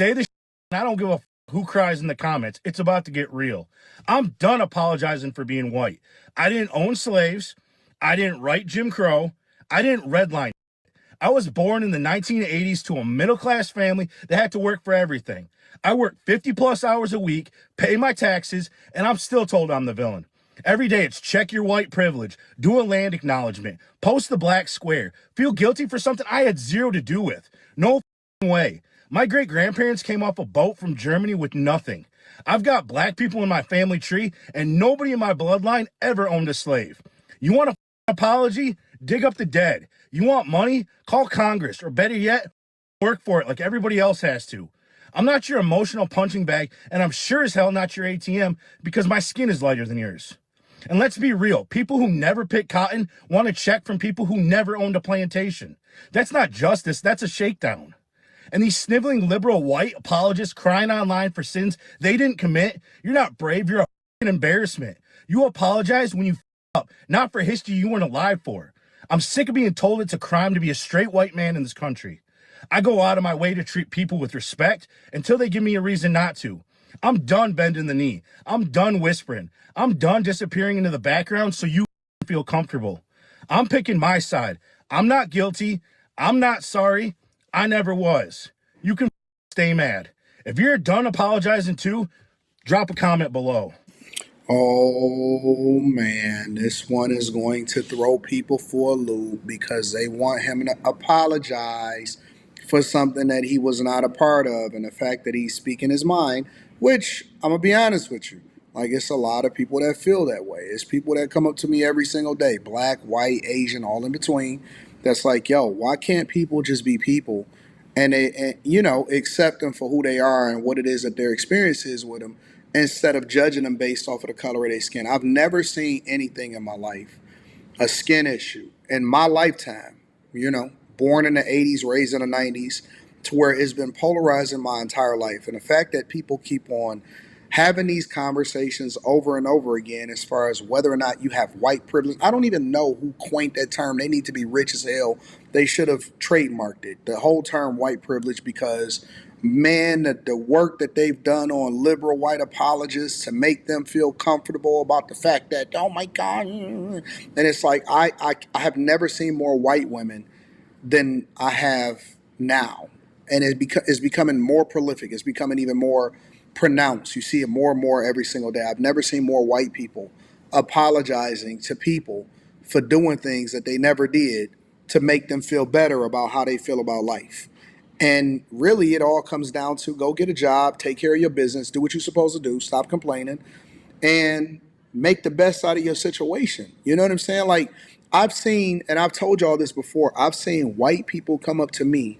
Say the and I don't give a who cries in the comments. It's about to get real. I'm done apologizing for being white. I didn't own slaves. I didn't write Jim Crow. I didn't redline. I was born in the 1980s to a middle-class family that had to work for everything. I worked 50 plus hours a week, pay my taxes, and I'm still told I'm the villain. Every day it's check your white privilege, do a land acknowledgement, post the black square, feel guilty for something I had zero to do with. No way. My great-grandparents came off a boat from Germany with nothing. I've got black people in my family tree, and nobody in my bloodline ever owned a slave. You want an apology? Dig up the dead. You want money? Call Congress, or better yet, work for it like everybody else has to. I'm not your emotional punching bag, and I'm sure as hell not your ATM because my skin is lighter than yours. And let's be real, people who never pick cotton want a check from people who never owned a plantation. That's not justice, that's a shakedown. And these sniveling liberal white apologists crying online for sins they didn't commit, you're not brave, you're a fucking embarrassment. You apologize when you up, not for history you weren't alive for. I'm sick of being told it's a crime to be a straight white man in this country. I go out of my way to treat people with respect until they give me a reason not to. I'm done bending the knee. I'm done whispering. I'm done disappearing into the background so you feel comfortable. I'm picking my side. I'm not guilty. I'm not sorry. I never was. You can stay mad. If you're done apologizing too, drop a comment below. Oh man, this one is going to throw people for a loop because they want him to apologize for something that he was not a part of, and the fact that he's speaking his mind, which I'm gonna be honest with you, like it's a lot of people that feel that way. It's people that come up to me every single day, black, white, Asian, all in between, that's like, yo, why can't people just be people and accept them for who they are and what it is that their experience is with them instead of judging them based off of the color of their skin. I've never seen anything in my life, a skin issue, in my lifetime, born in the 80s, raised in the 90s, to where it's been polarizing my entire life. And the fact that people keep on having these conversations over and over again as far as whether or not you have white privilege. I don't even know who coined that term. They need to be rich as hell. They should have trademarked it, the whole term white privilege, because man, the work that they've done on liberal white apologists to make them feel comfortable about the fact that, oh my God. And it's like, I have never seen more white women than I have now. And it's becoming more prolific. It's becoming even more pronounced. You see it more and more every single day. I've never seen more white people apologizing to people for doing things that they never did to make them feel better about how they feel about life. And really, it all comes down to go get a job, take care of your business, do what you're supposed to do, stop complaining, and make the best out of your situation. You know what I'm saying? Like, I've seen, and I've told y'all this before, I've seen white people come up to me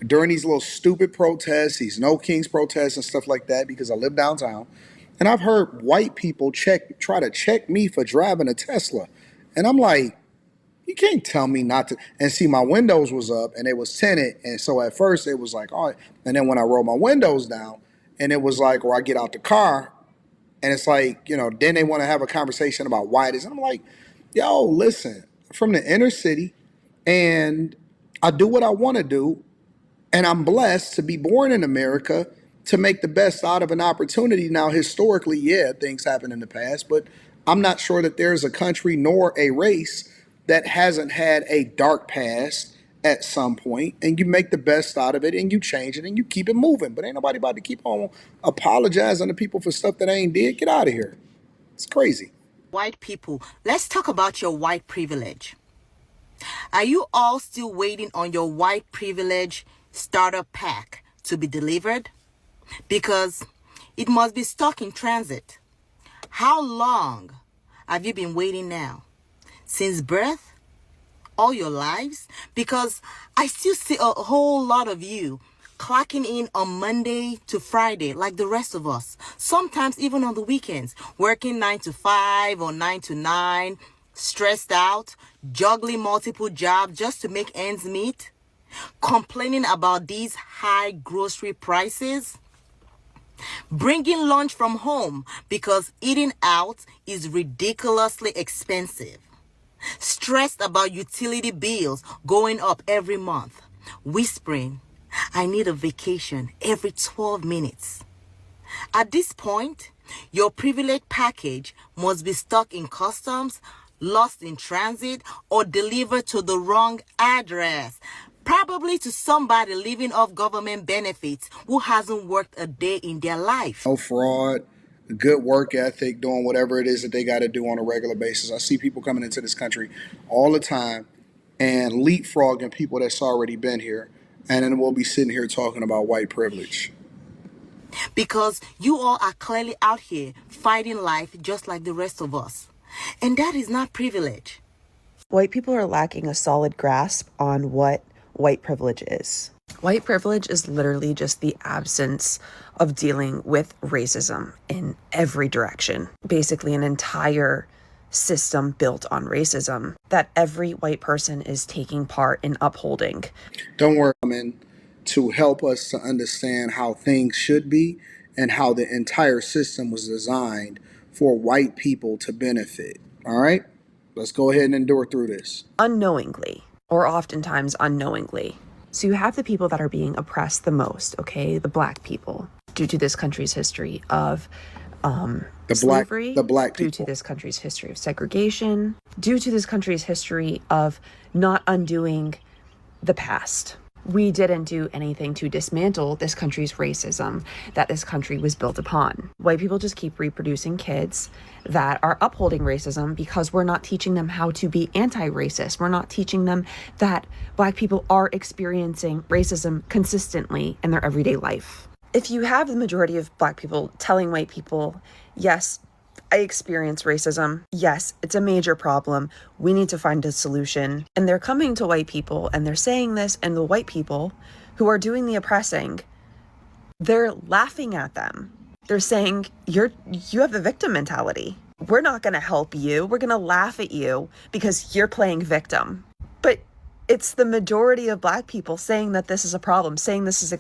during these little stupid protests, these No Kings protests and stuff like that, because I live downtown. And I've heard white people try to check me for driving a Tesla. And I'm like, you can't tell me not to. And see, my windows was up and it was tinted. And so at first it was like, all right. And then when I rolled my windows down and it was like, or I get out the car and it's like, then they want to have a conversation about why it is. And I'm like, yo, listen, I'm from the inner city and I do what I want to do. And I'm blessed to be born in America to make the best out of an opportunity. Now, historically, yeah, things happen in the past, but I'm not sure that there's a country nor a race that hasn't had a dark past at some point, and you make the best out of it and you change it and you keep it moving. But ain't nobody about to keep on apologizing to people for stuff that they ain't did. Get out of here. It's crazy. White people, let's talk about your white privilege. Are you all still waiting on your white privilege starter pack to be delivered? Because it must be stuck in transit. How long have you been waiting now? Since birth? All your lives? Because I still see a whole lot of you clocking in on Monday to Friday like the rest of us. Sometimes even on the weekends, working 9 to 5 or 9 to 9, stressed out, juggling multiple jobs just to make ends meet, complaining about these high grocery prices, bringing lunch from home because eating out is ridiculously expensive, stressed about utility bills going up every month, whispering, I need a vacation every 12 minutes. At this point, your privilege package must be stuck in customs, lost in transit, or delivered to the wrong address. Probably to somebody living off government benefits who hasn't worked a day in their life. No fraud, good work ethic, doing whatever it is that they got to do on a regular basis. I see people coming into this country all the time and leapfrogging people that's already been here. And then we'll be sitting here talking about white privilege. Because you all are clearly out here fighting life just like the rest of us. And that is not privilege. White people are lacking a solid grasp on what white privilege is. White privilege is literally just the absence of dealing with racism in every direction. Basically, an entire system built on racism that every white person is taking part in upholding. Don't worry, I'm in to help us to understand how things should be and how the entire system was designed for white people to benefit. All right? Let's go ahead and endure through this. Unknowingly, or oftentimes unknowingly. So you have the people that are being oppressed the most, okay? The black people, due to this country's history of slavery, the black people. Due to this country's history of segregation, due to this country's history of not undoing the past. We didn't do anything to dismantle this country's racism that this country was built upon. White people just keep reproducing kids that are upholding racism because we're not teaching them how to be anti-racist. We're not teaching them that black people are experiencing racism consistently in their everyday life. If you have the majority of black people telling white people, yes, I experience racism. Yes, it's a major problem. We need to find a solution. And they're coming to white people and they're saying this, and the white people who are doing the oppressing, they're laughing at them. They're saying, you have the victim mentality. We're not going to help you. We're going to laugh at you because you're playing victim. But it's the majority of black people saying that this is a problem, saying this is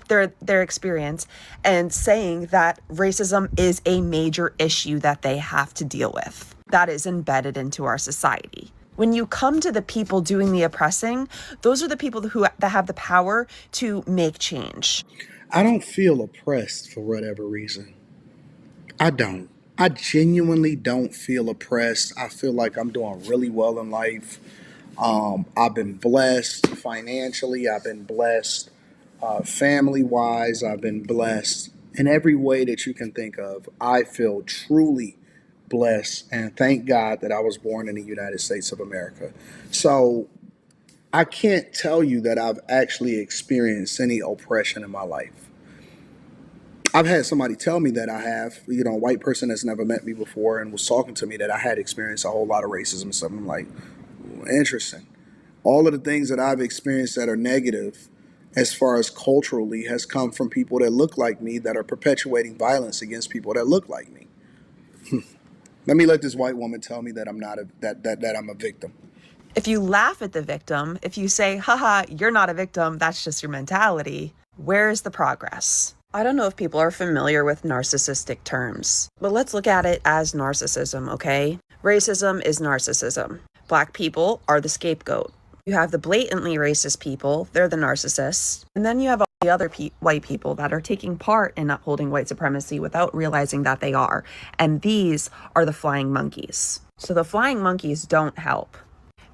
their experience, and saying that racism is a major issue that they have to deal with. That is embedded into our society. When you come to the people doing the oppressing, those are the people that have the power to make change. I don't feel oppressed for whatever reason. I don't. I genuinely don't feel oppressed. I feel like I'm doing really well in life. I've been blessed financially. I've been blessed family-wise. I've been blessed in every way that you can think of. I feel truly blessed, and thank God that I was born in the United States of America. So I can't tell you that I've actually experienced any oppression in my life. I've had somebody tell me that I have, a white person that's never met me before and was talking to me that I had experienced a whole lot of racism and stuff. I'm like, interesting. All of the things that I've experienced that are negative as far as culturally has come from people that look like me that are perpetuating violence against people that look like me. Let this white woman tell me that I'm not that I'm a victim. If you laugh at the victim, if you say, haha, you're not a victim, that's just your mentality, where is the progress? I don't know if people are familiar with narcissistic terms, but let's look at it as narcissism, okay? Racism is narcissism. Black people are the scapegoat. You have the blatantly racist people, they're the narcissists. And then you have all the other white people that are taking part in upholding white supremacy without realizing that they are. And these are the flying monkeys. So the flying monkeys don't help.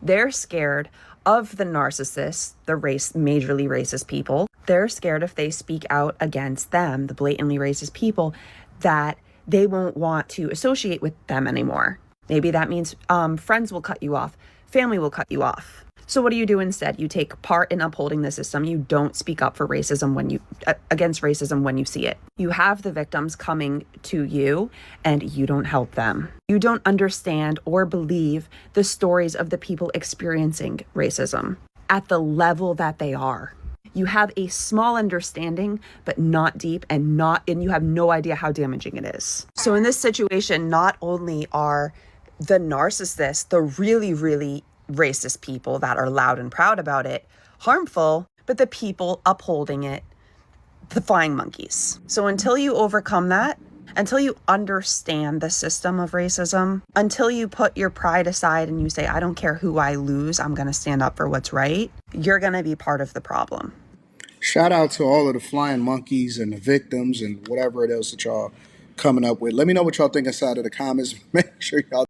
They're scared of the narcissists, the majorly racist people. They're scared if they speak out against them, the blatantly racist people, that they won't want to associate with them anymore. Maybe that means friends will cut you off, family will cut you off. So what do you do instead? You take part in upholding the system. You don't speak up for racism against racism when you see it. You have the victims coming to you and you don't help them. You don't understand or believe the stories of the people experiencing racism at the level that they are. You have a small understanding, but not deep, and you have no idea how damaging it is. So in this situation, not only are the narcissists, the really, really racist people that are loud and proud about it, harmful, but the people upholding it, the flying monkeys. So until you overcome that, until you understand the system of racism, until you put your pride aside and you say, I don't care who I lose, I'm going to stand up for what's right, you're going to be part of the problem. Shout out to all of the flying monkeys and the victims and whatever it is that y'all coming up with. Let me know what y'all think inside of the comments. Make sure y'all